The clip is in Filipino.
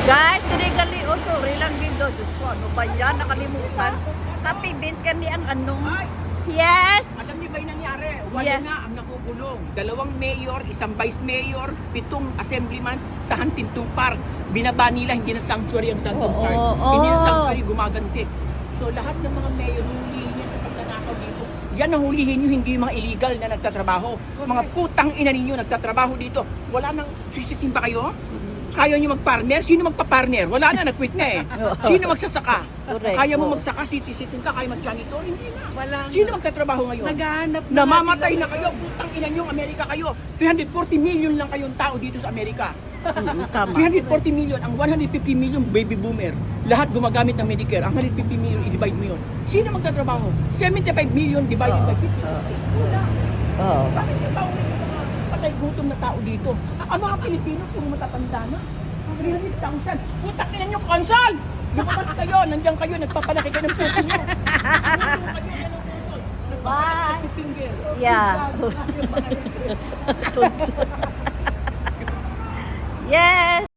Guys, tinigali o sorry lang dito. Diyos ko, ano ba yan? Nakalimutan ko. Kapi beans kani ang anong. Yes! Alam niyo ba yung nangyari? Walo Yeah. na ang nakukulong. 2 mayor, 1 vice mayor, 7 assemblyman sa Huntington Park. Binaba nila, hindi na sanctuary ang Huntington Park. Hindi na sanctuary, gumaganti. So lahat ng mga mayor, hulihin niya sa pagtanakaw dito. Yan ang hulihin niyo, hindi yung mga illegal na nagtatrabaho. Mga putang ina ninyo nagtatrabaho dito. Wala nang sisisin ba kayo? Kaya nyo mag-partner? Sino magpa-partner? Wala na, nag-quit na eh. Sino magsasaka? Correct. Kaya mo Oo. magsaka, sisisin ka, kaya mag-janitor? Hindi na. Wala Sino magtatrabaho ngayon? Naghahanap na Namamatay sila. na kayo, putang ina nyo, Amerika kayo. 340 million lang kayong tao dito sa Amerika. Tama. 340 million, ang 150 million baby boomer. Lahat gumagamit ng Medicare. Ang 150 million, i-divide mo yun. Sino magtatrabaho? 75 million divided by 50. Wala. Oo. Bakit yung tao may mga patay gutom na tao dito? Ang mga Pilipino, puro matatanda na. 300,000. Putang ina nyo, konsol! Lumabas kayo, nandiyan kayo, nagpapalaki kayo ng puso nyo. Bye. Finger. Yeah. Yes!